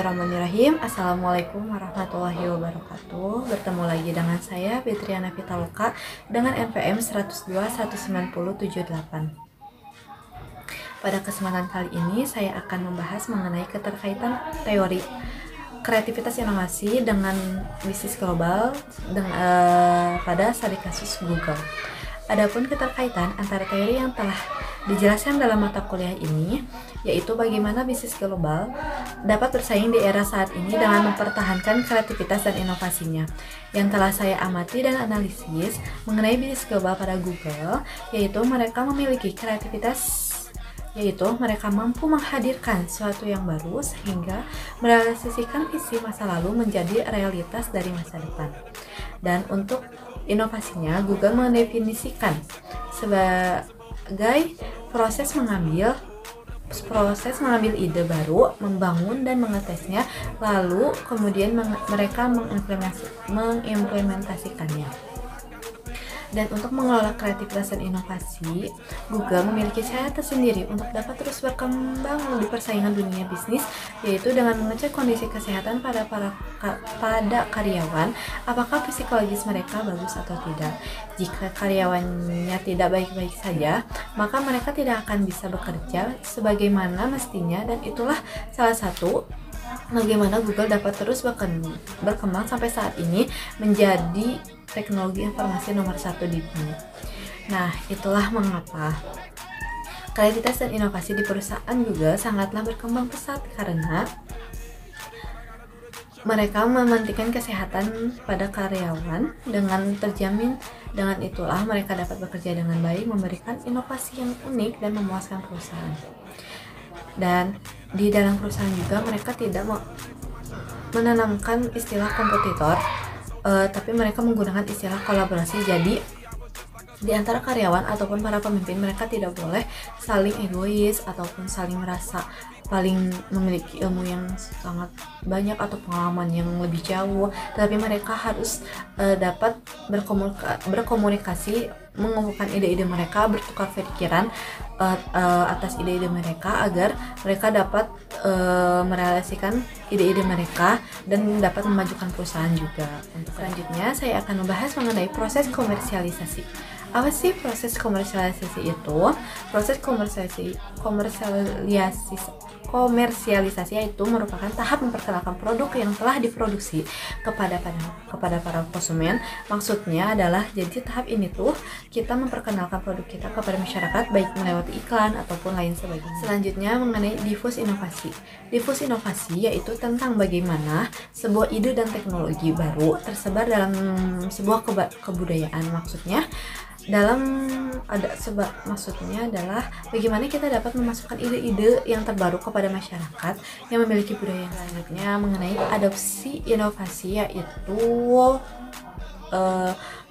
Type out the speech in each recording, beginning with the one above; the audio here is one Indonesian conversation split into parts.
Bismillahirrahmanirrahim. Assalamualaikum warahmatullahi wabarakatuh. Bertemu lagi dengan saya Betriana Pitaloka dengan NPM 102.190.78. Pada kesempatan kali ini saya akan membahas mengenai keterkaitan teori kreativitas inovasi dengan bisnis global pada studi kasus Google. Adapun keterkaitan antara teori yang telah dijelaskan dalam mata kuliah ini, yaitu bagaimana bisnis global dapat bersaing di era saat ini dengan mempertahankan kreativitas dan inovasinya. Yang telah saya amati dan analisis mengenai bisnis global pada Google, yaitu mereka memiliki kreativitas, yaitu mereka mampu menghadirkan sesuatu yang baru sehingga merealisasikan visi masa lalu menjadi realitas dari masa depan. Dan untuk inovasinya, Google mendefinisikan sebagai proses mengambil ide baru, membangun dan mengetesnya, lalu kemudian mereka mengimplementasikannya. Dan untuk mengelola kreativitas dan inovasi, Google memiliki cara tersendiri untuk dapat terus berkembang di persaingan dunia bisnis, yaitu dengan mengecek kondisi kesehatan pada karyawan, apakah psikologis mereka bagus atau tidak. Jika karyawannya tidak baik-baik saja, maka mereka tidak akan bisa bekerja sebagaimana mestinya, dan itulah salah satu bagaimana Google dapat terus berkembang sampai saat ini menjadi teknologi informasi nomor 1 di dunia. Nah, itulah mengapa kreativitas dan inovasi di perusahaan Google sangatlah berkembang pesat, karena mereka mementingkan kesehatan pada karyawan dengan terjamin. Dengan itulah mereka dapat bekerja dengan baik, memberikan inovasi yang unik dan memuaskan perusahaan. Dan di dalam perusahaan juga mereka tidak menanamkan istilah kompetitor, tapi mereka menggunakan istilah kolaborasi. Jadi di antara karyawan ataupun para pemimpin, mereka tidak boleh saling egois ataupun saling merasa paling memiliki ilmu yang sangat banyak atau pengalaman yang lebih jauh, tapi mereka harus dapat berkomunikasi, mengumpulkan ide-ide mereka, bertukar pikiran atas ide-ide mereka agar mereka dapat merealisasikan ide-ide mereka dan dapat memajukan perusahaan juga. Selanjutnya saya akan membahas mengenai proses komersialisasi. Apa sih proses komersialisasi itu? Proses komersialisasi yaitu merupakan tahap memperkenalkan produk yang telah diproduksi kepada para konsumen. Maksudnya adalah, jadi tahap ini tuh kita memperkenalkan produk kita kepada masyarakat, baik melewati iklan ataupun lain sebagainya. Selanjutnya mengenai difus inovasi. Difus inovasi yaitu tentang bagaimana sebuah ide dan teknologi baru tersebar dalam sebuah kebudayaan. Maksudnya adalah bagaimana kita dapat memasukkan ide-ide yang terbaru kepada masyarakat yang memiliki budaya. Selanjutnya mengenai adopsi inovasi, yaitu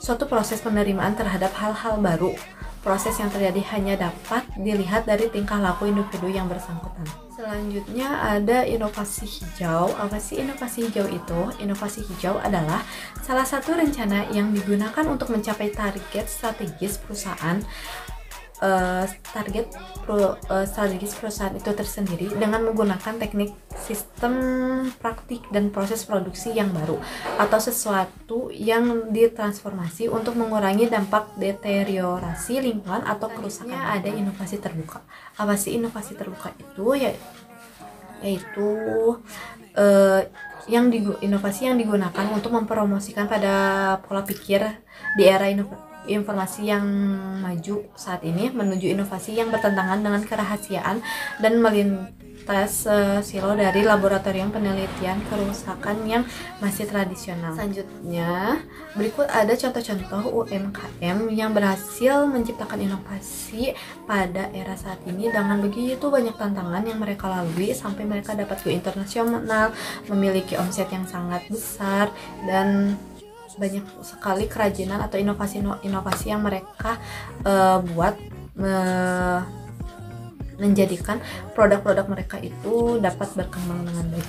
suatu proses penerimaan terhadap hal-hal baru. Proses yang terjadi hanya dapat dilihat dari tingkah laku individu yang bersangkutan. Selanjutnya ada inovasi hijau. Apa sih inovasi hijau itu? Inovasi hijau adalah salah satu rencana yang digunakan untuk mencapai target strategis perusahaan. Strategis perusahaan itu tersendiri dengan menggunakan teknik, sistem, praktik, dan proses produksi yang baru atau sesuatu yang ditransformasi untuk mengurangi dampak deteriorasi lingkungan atau kerusakan. Ada inovasi terbuka. Apa sih inovasi terbuka itu? Yaitu inovasi yang digunakan untuk mempromosikan pada pola pikir di era informasi yang maju saat ini menuju inovasi yang bertentangan dengan kerahasiaan dan melintas silo dari laboratorium penelitian kerusakan yang masih tradisional. Selanjutnya, berikut ada contoh-contoh UMKM yang berhasil menciptakan inovasi pada era saat ini dengan begitu banyak tantangan yang mereka lalui sampai mereka dapat go internasional, memiliki omset yang sangat besar, dan banyak sekali kerajinan atau inovasi yang mereka buat menjadikan produk-produk mereka itu dapat berkembang dengan baik.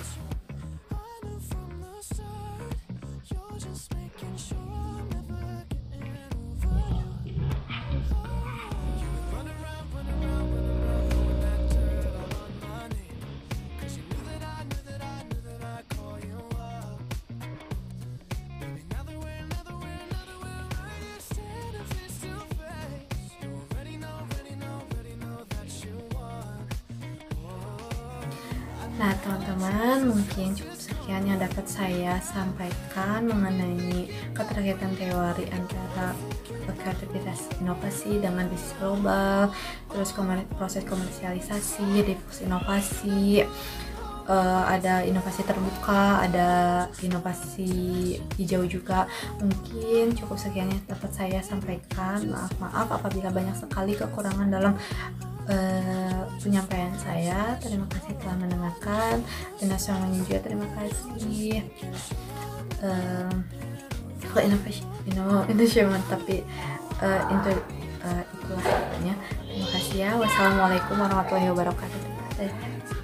Nah, teman-teman, mungkin cukup sekian yang dapat saya sampaikan mengenai keterkaitan teori antara kreativitas inovasi dengan bisnis global, terus proses komersialisasi, difusi inovasi, ada inovasi terbuka, ada inovasi hijau juga. Mungkin cukup sekian yang dapat saya sampaikan. Maaf apabila banyak sekali kekurangan dalam penyampaian saya. Terima kasih telah mendengarkan, dan semuanya juga terima kasih. Kalau Indonesia tapi itulah katanya. Terima kasih ya. Wassalamualaikum warahmatullahi wabarakatuh.